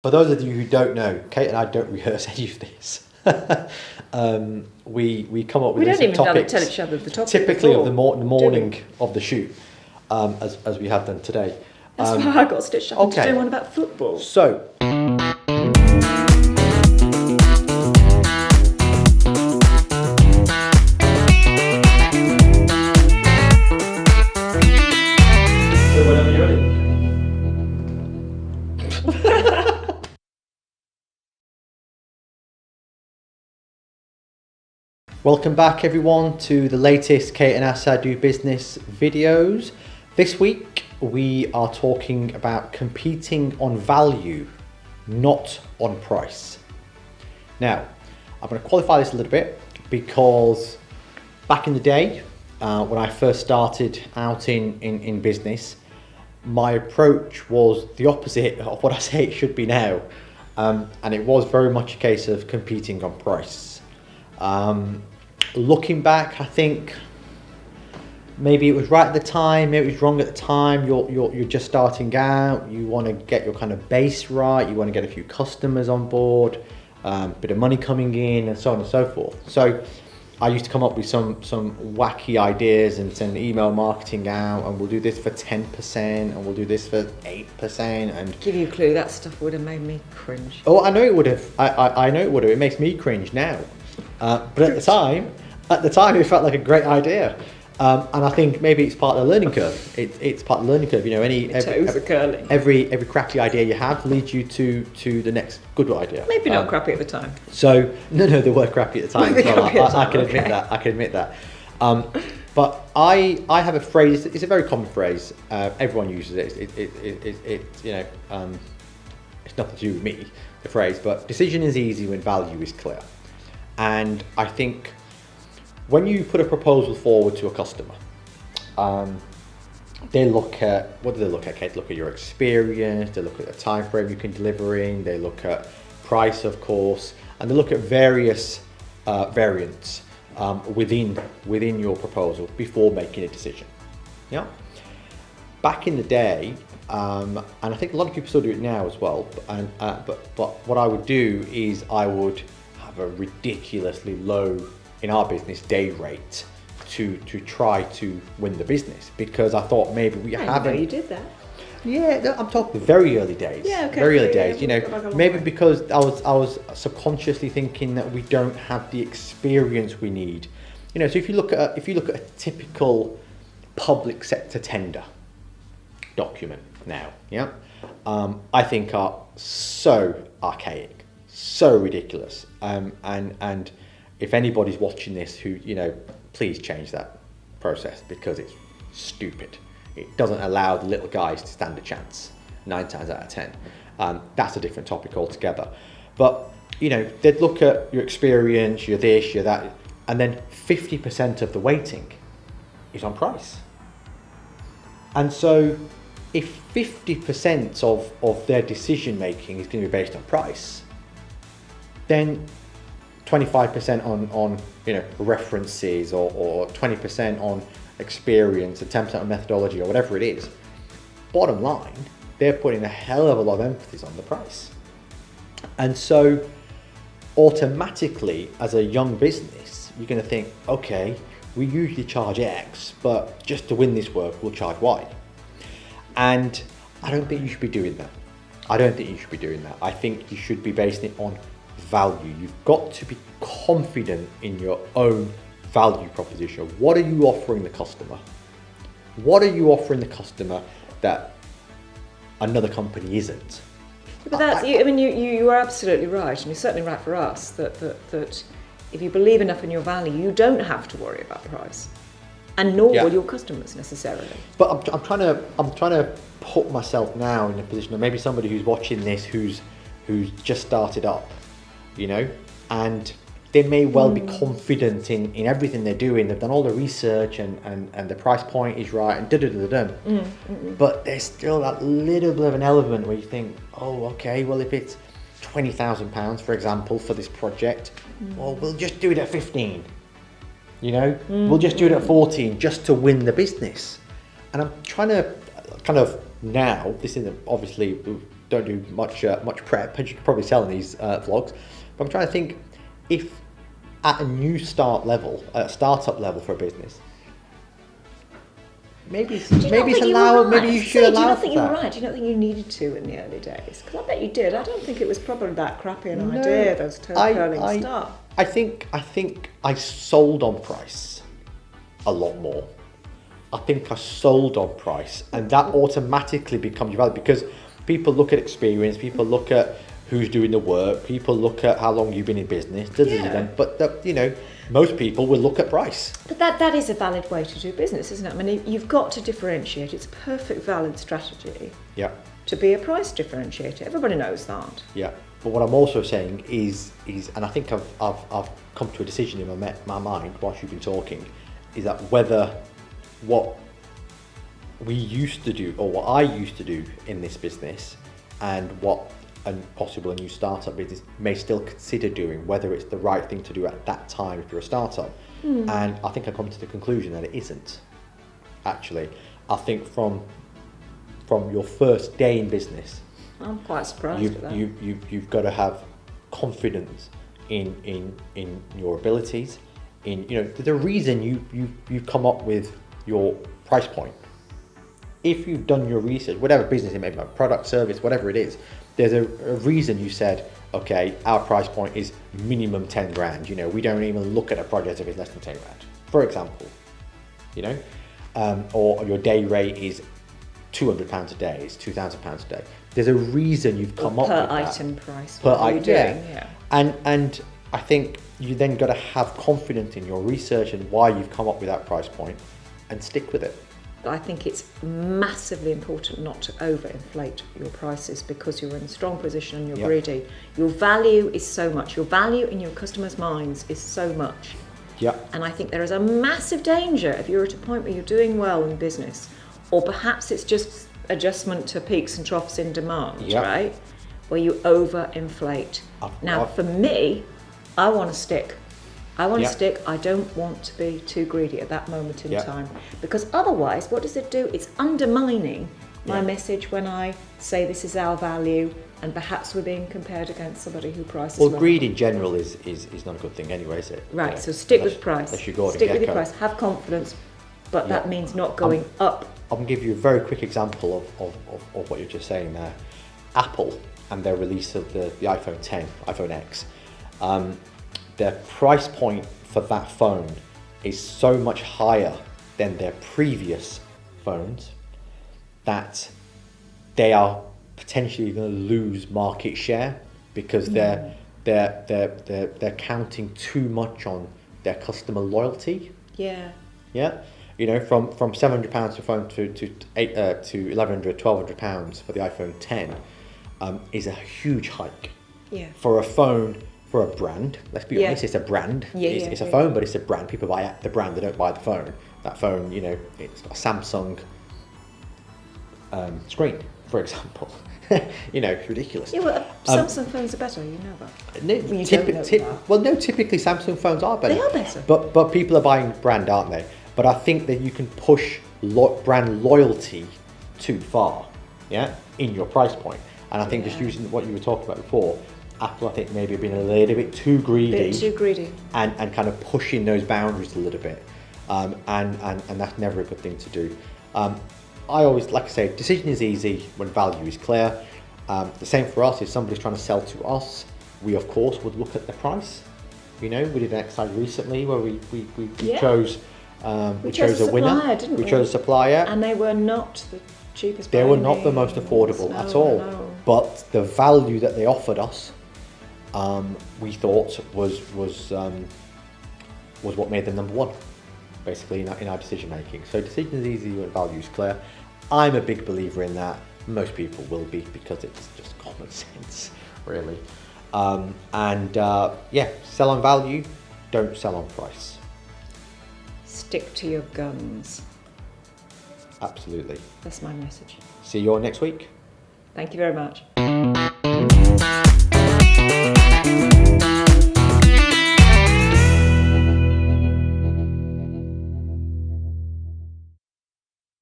For those of you who don't know, Kate and I don't rehearse any of this. We come up with We don't even topics, tell each other the topic typically before, of the morning of the shoot, as we have done today. That's why I got stitched up to do one about football. So. Whenever you're ready. Welcome back everyone to the latest Kate and Assad Do Business videos. This week we are talking about competing on value, not on price. Now, I'm going to qualify this a little bit because back in the day, when I first started out in business, my approach was the opposite of what I say it should be now. And it was very much a case of competing on price. Looking back, I think maybe it was right at the time, maybe it was wrong at the time. You're just starting out, you want to get your kind of base right, you want to get a few customers on board, bit of money coming in, and so on and so forth. So I used to come up with some wacky ideas and send email marketing out, and we'll do this for 10% and we'll do this for 8%. And Give you a clue, that stuff would have made me cringe. Oh, I know it would have. I know it would have. It makes me cringe now. But at the time, it felt like a great idea. And I think maybe it's part of the learning curve. It's part of the learning curve. You know, every crappy idea you have leads you to the next good idea. Maybe not crappy at the time. So no, they were crappy at the time. I can admit that. I can admit that. But I have a phrase. It's a very common phrase. Everyone uses it. It's nothing to do with me, the phrase. But decision is easy when value is clear. And I think when you put a proposal forward to a customer, they look at, what do they look at, Kate? They look at your experience, they look at the time frame you can deliver in, they look at price, of course, and they look at various variants within your proposal before making a decision. Yeah. Back in the day, and I think a lot of people still do it now as well, but what I would do is I would have a ridiculously low, in our business, day rate to try to win the business, because I thought maybe we haven't. You did that. Yeah, I'm talking very early days. Yeah, okay. Very early days. You know, maybe because I was subconsciously thinking that we don't have the experience we need. You know, so if you look at a typical public sector tender document now, yeah, I think are so archaic, so ridiculous, and if anybody's watching this who, you know, please change that process, because it's stupid. It doesn't allow the little guys to stand a chance 9 times out of 10. That's a different topic altogether. But, you know, they'd look at your experience, your this, your that, and then 50% of the weighting is on price. And so if 50% of their decision making is going to be based on price, then 25% on you know, references, or 20% on experience, and 10% on methodology, or whatever it is. Bottom line, they're putting a hell of a lot of emphasis on the price. And so automatically, as a young business, you're going to think, okay, we usually charge X, but just to win this work, we'll charge Y. And I don't think you should be doing that. I think you should be basing it on value. You've got to be confident in your own value proposition. What are you offering the customer? What are you offering the customer that another company isn't? But that's, you are absolutely right, and you're certainly right for us that if you believe enough in your value, you don't have to worry about price, and nor will your customers necessarily. But I'm trying to put myself now in a position of maybe somebody who's watching this who's just started up, you know, and they may well be confident in everything they're doing. They've done all the research and the price point is right and but there's still that little bit of an element where you think, oh, okay, well, if it's £20,000, for example, for this project, well, we'll just do it at 15. You know, we'll just do it at 14 just to win the business. And I'm trying to kind of now, this isn't obviously don't do much prep, as you can probably tell in these vlogs. But I'm trying to think if at a new startup level for a business, maybe you should allow Do you for not think you were that. right? Do you not think you needed to in the early days? Because I bet you did. I don't think it was probably that crappy an No, idea, those toe curling stuff. I think I sold on price a lot more. I think I sold on price, and that automatically becomes valid because people look at experience, people look at who's doing the work, people look at how long you've been in business. But you know, most people will look at price. But that is a valid way to do business, isn't it? I mean, you've got to differentiate. It's a perfect valid strategy. Yeah. To be a price differentiator. Everybody knows that. Yeah. But what I'm also saying is, and I think I've come to a decision in my mind whilst you've been talking, is that whether what we used to do or what I used to do in this business and what possible a new startup business may still consider doing, whether it's the right thing to do at that time if you're a startup. And I think I've come to the conclusion that it isn't. Actually, I think from your first day in business, I'm quite surprised at that. You've got to have confidence in your abilities. There's a reason you come up with your price point. If you've done your research, whatever business it may be, product, service, whatever it is, there's a reason you said, okay, our price point is minimum 10 grand. We don't even look at a project if it's less than 10 grand, for example. Or your day rate is £200 a day, it's £2,000 a day. There's a reason you've come up with that. Per item price. Per item, yeah. And I think you then got to have confidence in your research and why you've come up with that price point and stick with it. I think it's massively important not to overinflate your prices because you're in a strong position and you're greedy. Your value is so much. Your value in your customers' minds is so much. Yep. And I think there is a massive danger if you're at a point where you're doing well in business, or perhaps it's just adjustment to peaks and troughs in demand, right? Where you overinflate. Now, for me, I want to stick. I don't want to be too greedy at that moment in time. Because otherwise, what does it do? It's undermining my message when I say this is our value and perhaps we're being compared against somebody who prices well. Greed in general is not a good thing anyway, is it? Right, so stick with price. Stick with your price. Have confidence, but that means not going up. I'm going to give you a very quick example of what you're just saying there. Apple and their release of the iPhone 10, iPhone X. Their price point for that phone is so much higher than their previous phones that they are potentially going to lose market share because they're counting too much on their customer loyalty. Yeah. Yeah. From £700 for phone to £1,100, £1,200 for the iPhone 10 is a huge hike. Yeah. For a phone. For a brand, let's be honest, it's a brand. It's a phone, but it's a brand. People buy the brand, they don't buy the phone. That phone, it's got a Samsung screen, for example. It's ridiculous. Yeah, well, Samsung phones are better, you know that. Typically Samsung phones are better. They are better. But people are buying brand, aren't they? But I think that you can push brand loyalty too far, in your price point. And I think just using what you were talking about before, Apple, I think, maybe have been a little bit too greedy. And kind of pushing those boundaries a little bit. And that's never a good thing to do. I always, like I say, decision is easy when value is clear. The same for us, if somebody's trying to sell to us, we of course would look at the price. We did an exercise recently where we chose a winner. We chose a supplier. And they were not the cheapest. They were not the most affordable at all. No. But the value that they offered us, we thought was what made them number one, basically in our decision making. So decision is easy when value is clear. I'm a big believer in that. Most people will be because it's just common sense, really. Sell on value, don't sell on price. Stick to your guns. Absolutely. That's my message. See you all next week. Thank you very much.